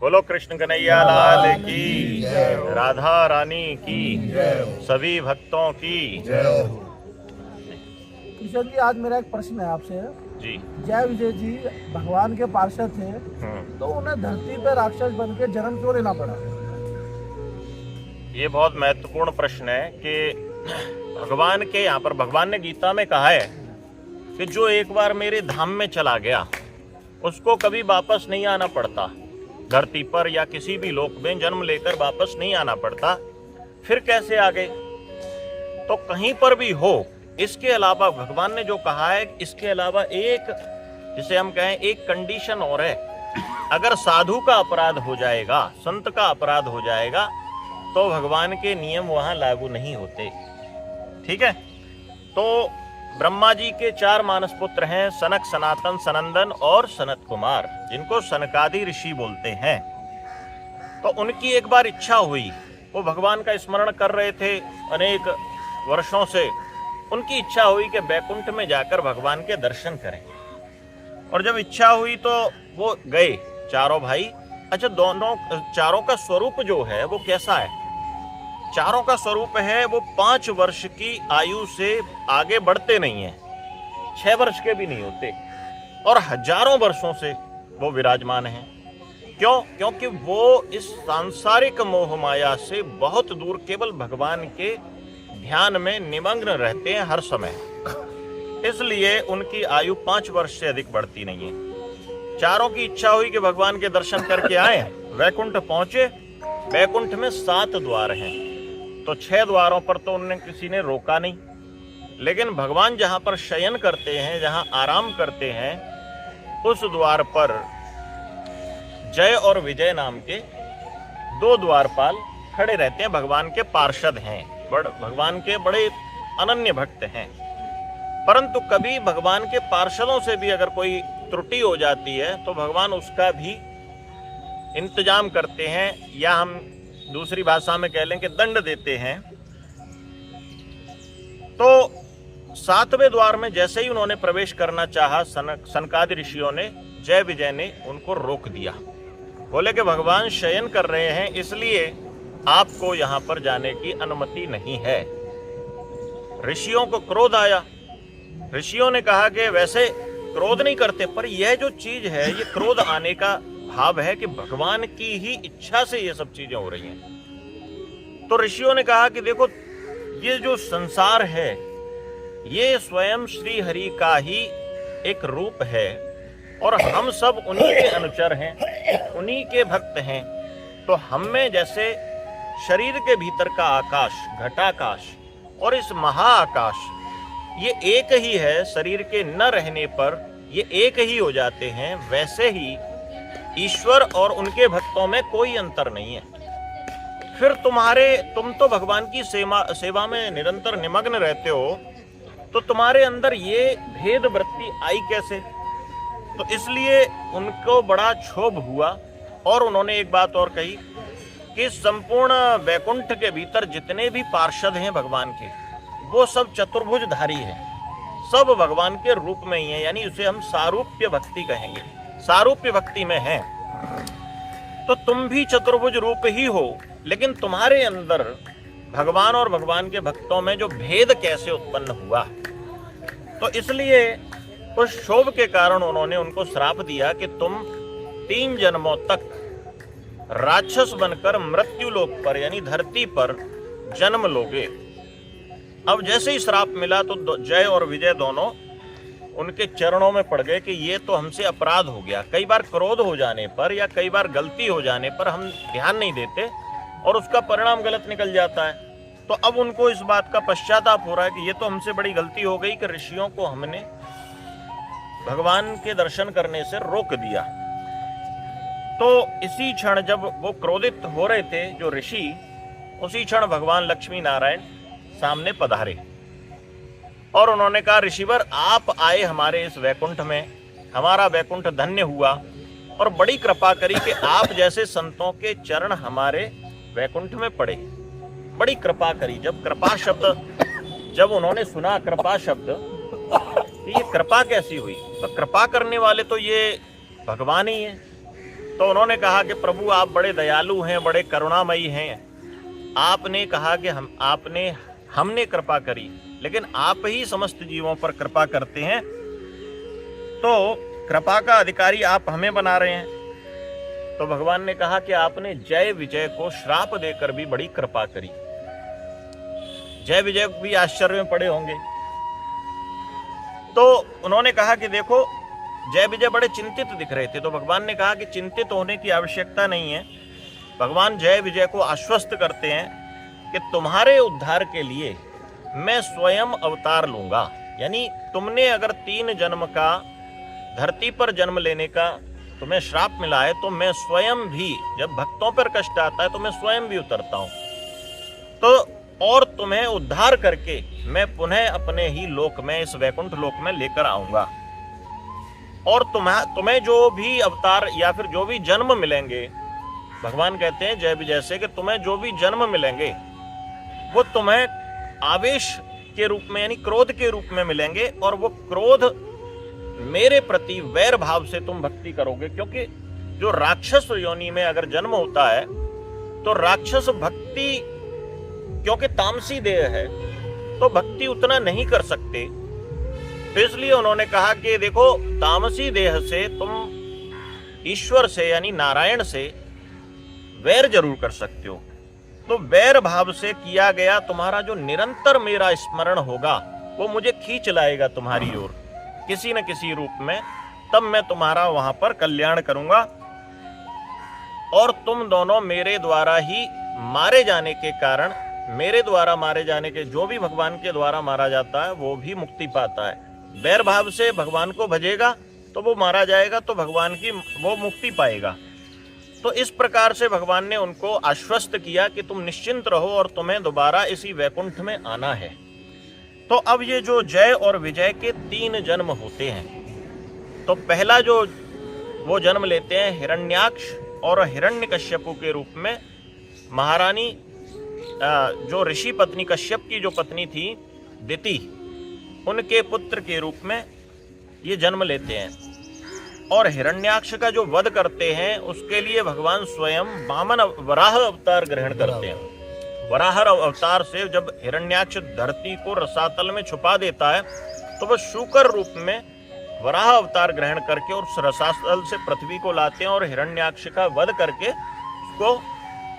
बोलो कृष्ण कन्हैया लाल की, राधा रानी की, सभी भक्तों की। किशोर जी, आज मेरा एक प्रश्न है आपसे। जी। जय विजय जी भगवान के पार्षद थे, तो उन्हें धरती पर राक्षस बन के जन्म क्यों लेना पड़ा? ये बहुत महत्वपूर्ण प्रश्न है कि भगवान के यहाँ पर भगवान ने गीता में कहा है कि जो एक बार मेरे धाम में चला गया उसको कभी वापस नहीं आना पड़ता। धरती पर या किसी भी लोक में जन्म लेकर वापस नहीं आना पड़ता। फिर कैसे आ गए? तो कहीं पर भी हो, इसके अलावा भगवान ने जो कहा है, इसके अलावा एक, जिसे हम कहें, एक कंडीशन और है। अगर साधु का अपराध हो जाएगा, संत का अपराध हो जाएगा, तो भगवान के नियम वहां लागू नहीं होते। ठीक है। तो ब्रह्मा जी के 4 मानस पुत्र हैं, सनक, सनातन, सनंदन और सनत कुमार, जिनको सनकादि ऋषि बोलते हैं। तो उनकी एक बार इच्छा हुई, वो भगवान का स्मरण कर रहे थे अनेक वर्षों से। उनकी इच्छा हुई कि बैकुंठ में जाकर भगवान के दर्शन करें। और जब इच्छा हुई तो वो गए, चारों भाई। अच्छा, दोनों चारों का स्वरूप जो है वो कैसा है? चारों का स्वरूप है, वो 5 वर्ष की आयु से आगे बढ़ते नहीं हैं, 6 वर्ष के भी नहीं होते, और हजारों वर्षों से वो विराजमान हैं। क्यों? क्योंकि वो इस सांसारिक मोह माया से बहुत दूर केवल भगवान के ध्यान में निमग्न रहते हैं हर समय। इसलिए उनकी आयु 5 वर्ष से अधिक बढ़ती नहीं है। चारों की इच्छा हुई कि भगवान के दर्शन करके आए। वैकुंठ पहुंचे। वैकुंठ में 7 द्वार हैं, तो 6 द्वारों पर तो उन्हें किसी ने रोका नहीं। लेकिन भगवान जहां पर शयन करते हैं, जहां आराम करते हैं, उस द्वार पर जय और विजय नाम के 2 द्वारपाल खड़े रहते हैं। भगवान के पार्षद हैं, भगवान के बड़े अनन्य भक्त हैं। परंतु कभी भगवान के पार्षदों से भी अगर कोई त्रुटि हो जाती है तो भगवान उसका भी इंतजाम करते हैं, या हम दूसरी भाषा में कह लें कि दंड देते हैं। तो 7वें द्वार में जैसे ही उन्होंने प्रवेश करना चाहा, सनकादि ऋषियों ने, जय विजय ने उनको रोक दिया। बोले कि भगवान शयन कर रहे हैं, इसलिए आपको यहां पर जाने की अनुमति नहीं है। ऋषियों को क्रोध आया। ऋषियों ने कहा कि वैसे क्रोध नहीं करते, पर यह जो चीज है, ये क्रोध आने का भाव है कि भगवान की ही इच्छा से ये सब चीजें हो रही हैं। तो ऋषियों ने कहा कि देखो, ये जो संसार है ये स्वयं श्री हरि का ही एक रूप है, और हम सब उन्हीं के अनुचर हैं, उन्हीं के भक्त हैं। तो हम में जैसे शरीर के भीतर का आकाश, घटाकाश, और इस महाआकाश, ये एक ही है। शरीर के न रहने पर ये एक ही हो जाते हैं। वैसे ही ईश्वर और उनके भक्तों में कोई अंतर नहीं है। फिर तुम तो भगवान की सेवा में निरंतर निमग्न रहते हो, तो तुम्हारे अंदर ये भेद वृत्ति आई कैसे? तो इसलिए उनको बड़ा क्षोभ हुआ, और उन्होंने एक बात और कही कि संपूर्ण वैकुंठ के भीतर जितने भी पार्षद हैं भगवान के, वो सब चतुर्भुजधारी हैं, सब भगवान के रूप में ही हैं। यानी उसे हम सारूप्य भक्ति कहेंगे, सारूप्य भक्ति में हैं। तो तुम भी चतुर्भुज रूप ही हो, लेकिन तुम्हारे अंदर भगवान और भगवान के भक्तों में जो भेद कैसे उत्पन्न हुआ? तो इसलिए उस क्षोभ के कारण उन्होंने उनको श्राप दिया कि तुम 3 जन्मों तक राक्षस बनकर मृत्यु लोक पर, यानी धरती पर जन्म लोगे। अब जैसे ही श्राप मिला तो जय और विजय दोनों उनके चरणों में पड़ गए कि ये तो हमसे अपराध हो गया। कई बार क्रोध हो जाने पर या कई बार गलती हो जाने पर हम ध्यान नहीं देते और उसका परिणाम गलत निकल जाता है। तो अब उनको इस बात का पश्चाताप हो रहा है कि ये तो हमसे बड़ी गलती हो गई कि ऋषियों को हमने भगवान के दर्शन करने से रोक दिया। तो इसी क्षण जब वो क्रोधित हो रहे थे जो ऋषि, उसी क्षण भगवान लक्ष्मी नारायण सामने पधारे और उन्होंने कहा, ऋषिवर आप आए हमारे इस वैकुंठ में, हमारा वैकुंठ धन्य हुआ, और बड़ी कृपा करी कि आप जैसे संतों के चरण हमारे वैकुंठ में पड़े। बड़ी कृपा करी। जब कृपा शब्द जब उन्होंने सुना, कृपा शब्द, तो ये कृपा कैसी हुई? तो कृपा करने वाले तो ये भगवान ही है। तो उन्होंने कहा कि प्रभु आप बड़े दयालु हैं, बड़े करुणामयी हैं, आपने कहा कि हमने कृपा करी, लेकिन आप ही समस्त जीवों पर कृपा करते हैं, तो कृपा का अधिकारी आप हमें बना रहे हैं। तो भगवान ने कहा कि आपने जय विजय को श्राप देकर भी बड़ी कृपा करी। जय विजय भी आश्चर्य में पड़े होंगे। तो उन्होंने कहा कि देखो जय विजय बड़े चिंतित दिख रहे थे। तो भगवान ने कहा कि चिंतित होने की आवश्यकता नहीं है। भगवान जय विजय को आश्वस्त करते हैं कि तुम्हारे उद्धार के लिए मैं स्वयं अवतार लूंगा। यानी तुमने अगर 3 जन्म का धरती पर जन्म लेने का तुम्हें श्राप मिला है, तो मैं स्वयं भी, जब भक्तों पर कष्ट आता है तो मैं स्वयं भी उतरता हूं, तो और तुम्हें उद्धार करके मैं पुनः अपने ही लोक में, इस वैकुंठ लोक में लेकर आऊंगा। और तुम्हें जो भी अवतार या फिर जो भी जन्म मिलेंगे, भगवान कहते हैं जय विजय से कि तुम्हें जो भी जन्म मिलेंगे वो तुम्हें आवेश के रूप में यानी क्रोध के रूप में मिलेंगे, और वो क्रोध मेरे प्रति वैर भाव से तुम भक्ति करोगे। क्योंकि जो राक्षस योनि में अगर जन्म होता है तो राक्षस भक्ति, क्योंकि तामसी देह है, तो भक्ति उतना नहीं कर सकते। तो इसलिए उन्होंने कहा कि देखो तामसी देह से तुम ईश्वर से यानी नारायण से वैर जरूर कर सकते हो। तो वैर भाव से किया गया तुम्हारा जो निरंतर मेरा स्मरण होगा वो मुझे खींच लाएगा तुम्हारी ओर किसी न किसी रूप में, तब मैं तुम्हारा वहां पर कल्याण करूंगा। और तुम दोनों मेरे द्वारा ही मारे जाने के कारण, मेरे द्वारा मारे जाने के, जो भी भगवान के द्वारा मारा जाता है वो भी मुक्ति पाता है। वैर भाव से भगवान को भजेगा तो वो मारा जाएगा, तो भगवान की वो मुक्ति पाएगा। तो इस प्रकार से भगवान ने उनको आश्वस्त किया कि तुम निश्चिंत रहो और तुम्हें दोबारा इसी वैकुंठ में आना है। तो अब ये जो जय और विजय के 3 जन्म होते हैं, तो पहला जो वो जन्म लेते हैं हिरण्याक्ष और हिरण्यकश्यपु के रूप में। महारानी जो ऋषि पत्नी, कश्यप की जो पत्नी थी दिति, उनके पुत्र के रूप में ये जन्म लेते हैं। और हिरण्याक्ष का जो वध करते हैं उसके लिए भगवान स्वयं वामन वराह अवतार ग्रहण करते हैं। वराह अवतार से जब हिरण्याक्ष धरती को रसातल में छुपा देता है तो वह शूकर रूप में वराह अवतार ग्रहण करके और रसातल से पृथ्वी को लाते हैं और हिरण्याक्ष का वध करके उसको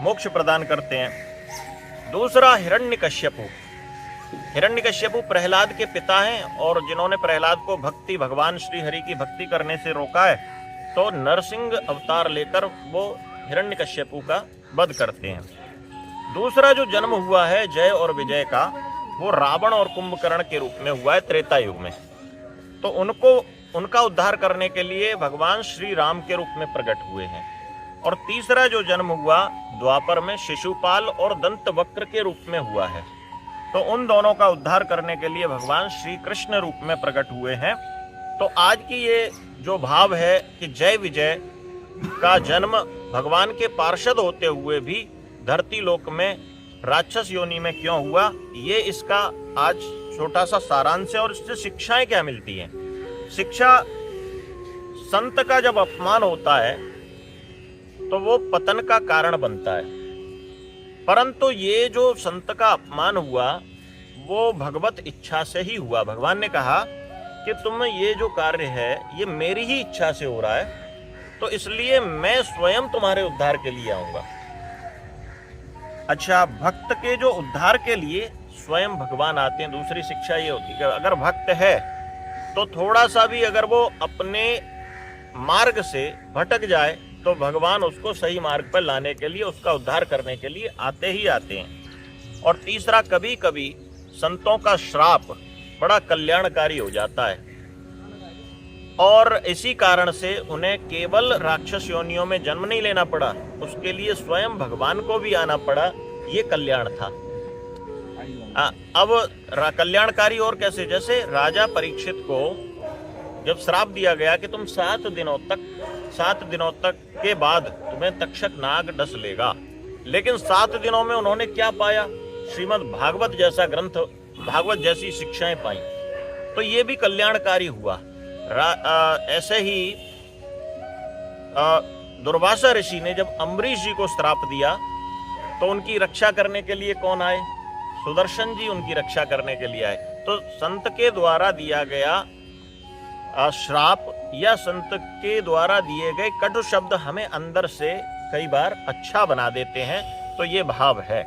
मोक्ष प्रदान करते हैं। दूसरा हिरण्यकश्यपु। हिरण्यकश्यपु प्रहलाद के पिता हैं, और जिन्होंने प्रहलाद को भगवान श्री हरि की भक्ति करने से रोका है, तो नरसिंह अवतार लेकर वो हिरण्यकश्यपु का वध करते हैं। दूसरा जो जन्म हुआ है जय और विजय का, वो रावण और कुंभकर्ण के रूप में हुआ है त्रेता युग में। तो उनका उद्धार करने के लिए भगवान श्री राम के रूप में प्रकट हुए हैं। और तीसरा जो जन्म हुआ द्वापर में शिशुपाल और दंतवक्र के रूप में हुआ है। तो उन दोनों का उद्धार करने के लिए भगवान श्री कृष्ण रूप में प्रकट हुए हैं। तो आज की ये जो भाव है कि जय विजय का जन्म भगवान के पार्षद होते हुए भी धरती लोक में राक्षस योनि में क्यों हुआ, ये इसका आज छोटा सा सारांश है। और इससे शिक्षाएं क्या मिलती हैं? शिक्षा, संत का जब अपमान होता है तो वो पतन का कारण बनता है, परंतु ये जो संत का अपमान हुआ वो भगवत इच्छा से ही हुआ। भगवान ने कहा कि तुम ये जो कार्य है ये मेरी ही इच्छा से हो रहा है, तो इसलिए मैं स्वयं तुम्हारे उद्धार के लिए आऊंगा। अच्छा, भक्त के जो उद्धार के लिए स्वयं भगवान आते हैं। दूसरी शिक्षा ये होती है कि अगर भक्त है तो थोड़ा सा भी अगर वो अपने मार्ग से भटक जाए तो भगवान उसको सही मार्ग पर लाने के लिए, उसका उद्धार करने के लिए आते ही आते हैं। और तीसरा, कभी कभी संतों का श्राप बड़ा कल्याणकारी हो जाता है, और इसी कारण से उन्हें केवल राक्षस योनियों में जन्म नहीं लेना पड़ा, उसके लिए स्वयं भगवान को भी आना पड़ा। ये कल्याण था। अब कल्याणकारी और कैसे? जैसे राजा परीक्षित को जब श्राप दिया गया कि तुम 7 दिनों तक के बाद तुम्हें तक्षक नाग डस लेगा, लेकिन 7 दिनों में उन्होंने क्या पाया? श्रीमद् भागवत जैसा ग्रंथ, भागवत जैसी शिक्षाएं पाई। तो ये भी कल्याणकारी हुआ। ऐसे ही दुर्वासा ऋषि ने जब अम्बरीश जी को श्राप दिया तो उनकी रक्षा करने के लिए कौन आए? सुदर्शन जी उनकी रक्षा करने के लिए आए। तो संत के द्वारा दिया गया श्राप या संत के द्वारा दिए गए कटु शब्द हमें अंदर से कई बार अच्छा बना देते हैं। तो ये भाव है।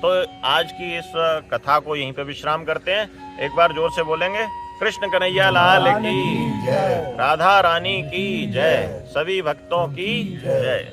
तो आज की इस कथा को यहीं पे विश्राम करते हैं। एक बार जोर से बोलेंगे, कृष्ण कन्हैया लाल की जय, राधा रानी की जय, सभी भक्तों की जय।